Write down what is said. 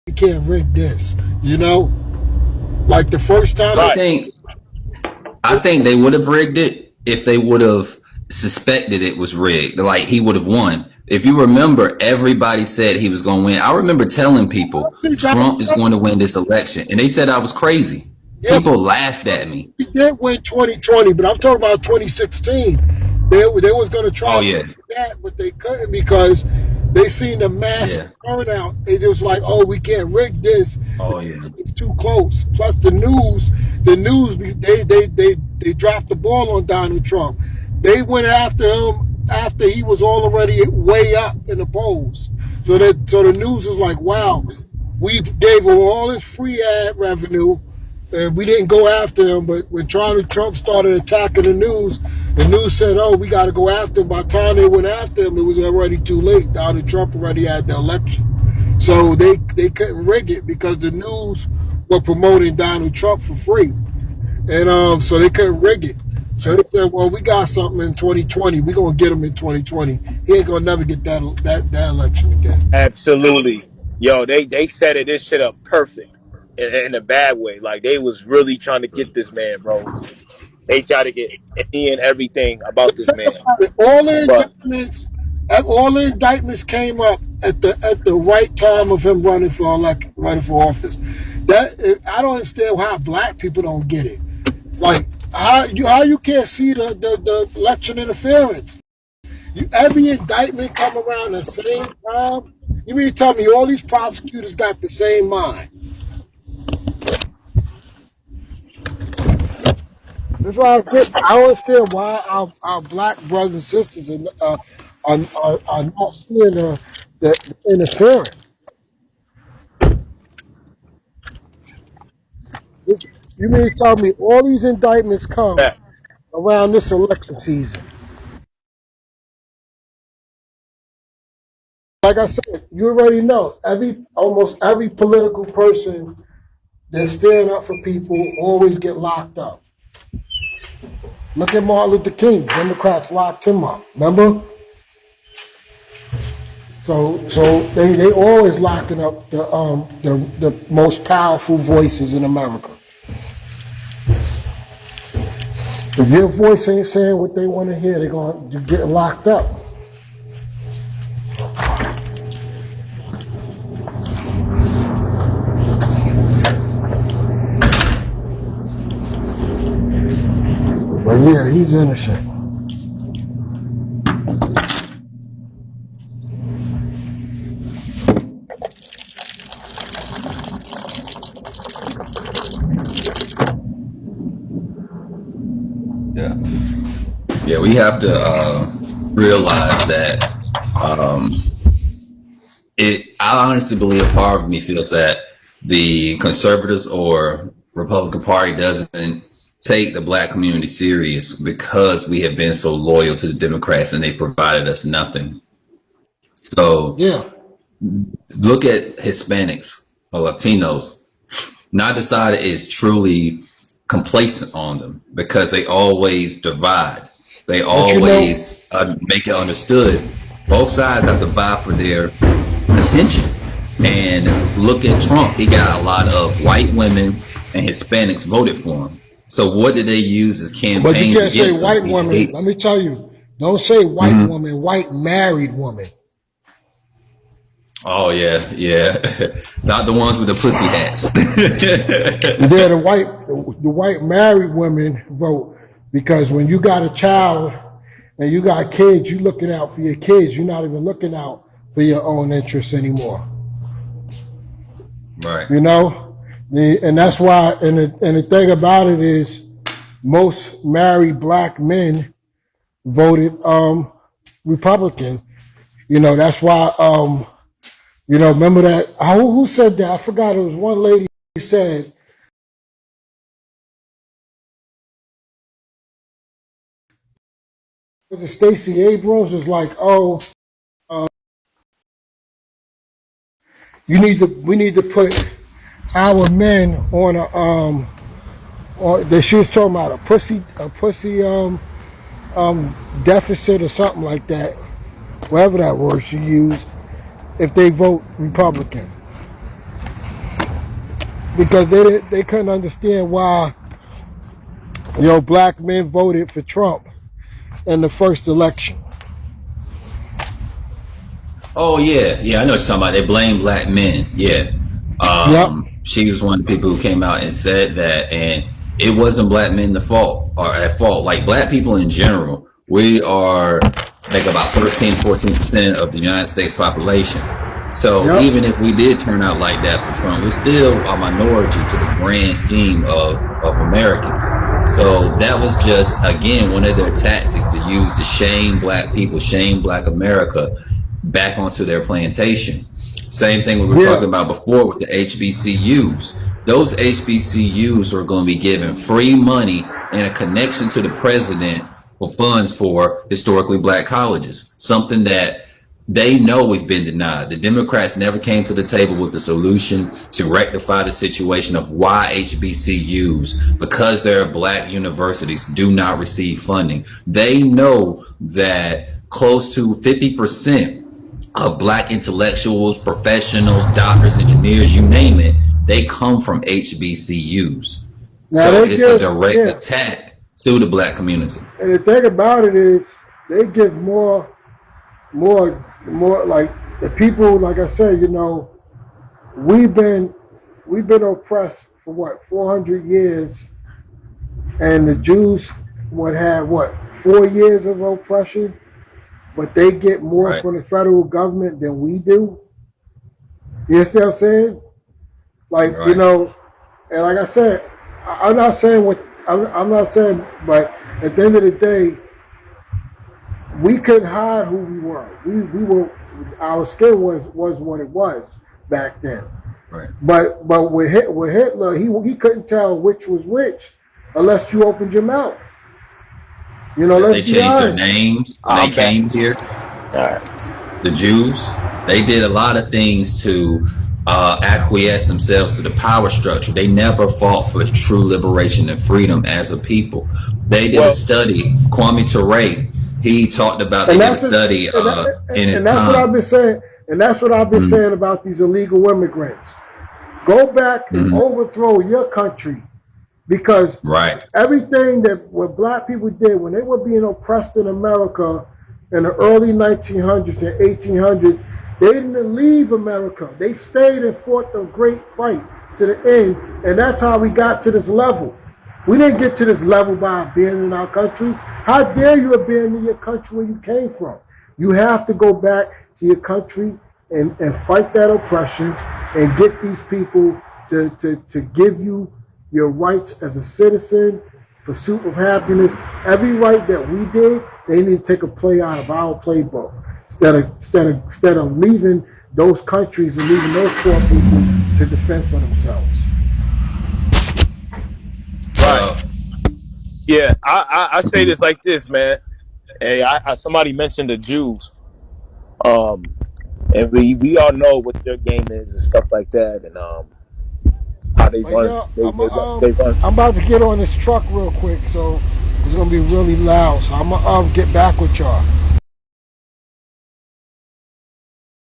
we can't rig this. You know, like the first time I they, Right. think I think they would have rigged it if they would have suspected it was rigged. Like he would have won. If you remember, everybody said he was going to win. I remember telling people think Donald Trump is Trump, going to win this election, and they said I was crazy. yeah, People laughed at me. he did win 2020, but I'm talking about 2016. They was going to try Oh to yeah, do that, but they couldn't because they seen the massive yeah, turnout. It was like, oh, we can't rig this. oh yeah, It's too close. Plus the news, they dropped the ball on Donald Trump. They went after him after he was already way up in the polls. So the news is like, wow, we gave him all this free ad revenue, and we didn't go after him. But when Donald Trump started attacking the news said, "Oh, we got to go after him." By the time they went after him, it was already too late. Donald Trump already had the election, so they couldn't rig it because the news were promoting Donald Trump for free, and so they couldn't rig it. So they said, "Well, we got something in 2020. We're gonna get him in 2020. He ain't gonna never get that election again." Absolutely. Yo, they set it this shit up perfect in a bad way. Like they was really trying to get this man, bro. They try to get any and everything about this man. All the But indictments, all the indictments came up at the right time of him running for office. That I don't understand how black people don't get it. Like how you can't see the election interference. Every indictment come around the same time. You mean to tell me all these prosecutors got the same mind? That's why I don't understand why our black brothers and sisters are not seeing the interference. You mean to tell me all these indictments come back. around this election season? Like I said, you already know almost every political person that's standing up for people always get locked up. Look at Martin Luther King. Democrats locked him up. Remember? So they always locking up the most powerful voices in America. If your voice ain't saying what they want to hear, you're getting locked up. But yeah, he's innocent. yeah, yeah. We have to realize that um, it. I honestly believe part of me feels that the conservatives or Republican Party doesn't take the black community serious because we have been so loyal to the Democrats and they provided us nothing. So Yeah. look at Hispanics or Latinos. Neither side is truly complacent on them because they always divide. They But you know, always make it understood. Both sides have to vie for their attention. And look at Trump. He got a lot of white women and Hispanics voted for him. So what did they use as but you campaigns can't say against him? white He woman. Let hates. me tell you, don't say white woman, white married woman. Oh yeah, yeah. Not the ones with the pussy hats. Yeah, the white married women vote because when you got a child and you got kids, you looking out for your kids. You're not even looking out for your own interests anymore. Right. You know, and that's why. And the thing about it is, most married black men voted Republican. You know, that's why. Remember that? Who said that? I forgot. It was one lady who said, was it Stacey Abrams? Was like, oh, we need to put our men on or that she was talking about a pussy deficit or something like that, whatever that word she used, if they vote Republican. because they couldn't understand why black men voted for Trump in the first election. Oh yeah, yeah, I know what you're talking about. They blame black men. Yeah. Yep. She was one of the people who came out and said that, and it wasn't black men at fault. Like black people in general, we are like about 13-14% of the United States population. So Yep. even if we did turn out like that for Trump, we're still a minority to the grand scheme of Americans. So that was just, again, one of their tactics to use to shame black people, shame black America back onto their plantation. Same thing we were talking about before with the HBCUs. Those HBCUs are going to be given free money and a connection to the president for funds for historically black colleges, something that they know we've been denied. The Democrats never came to the table with the solution to rectify the situation of why HBCUs, because they're black universities, do not receive funding. They know that close to 50% of black intellectuals, professionals, doctors, engineers, you name it, they come from HBCUs. Now So it's a direct attack to the black community. And the thing about it is, they give more like the people. Like I said, we've been oppressed for what 400 years, and the Jews had 4 years of oppression, but they get more Right. from the federal government than we do. You understand what I'm saying? Like Right. and like I said, I'm not saying but at the end of the day, we couldn't hide who we were. We were, our skin was what it was back then. Right. But with Hitler, he couldn't tell which was which unless you opened your mouth. They changed their names when they came here. All right. The Jews, they did a lot of things to acquiesce themselves to the power structure. They never fought for true liberation and freedom as a people. They did a study. Kwame Ture, he talked about, they did a study in his time. And that's what I've been saying. And that's what I've been saying about these illegal immigrants. Go back and overthrow your country, because everything what black people did when they were being oppressed in America in the early 1900s and 1800s, they didn't leave America. They stayed and fought the great fight to the end, and that's how we got to this level. We didn't get to this level by abandoning our country. How dare you abandon your country where you came from? You have to go back to your country and fight that oppression and get these people to give you your rights as a citizen, pursuit of happiness. Every right that we did, they need to take a play out of our playbook instead of leaving those countries and leaving those poor people to defend for themselves. Right. Yeah, I say this like this, man. Hey, somebody mentioned the Jews, and we all know what their game is and stuff like that, and how they run. They run. I'm about to get on this truck real quick, so it's gonna be really loud. So I'm gonna get back with y'all.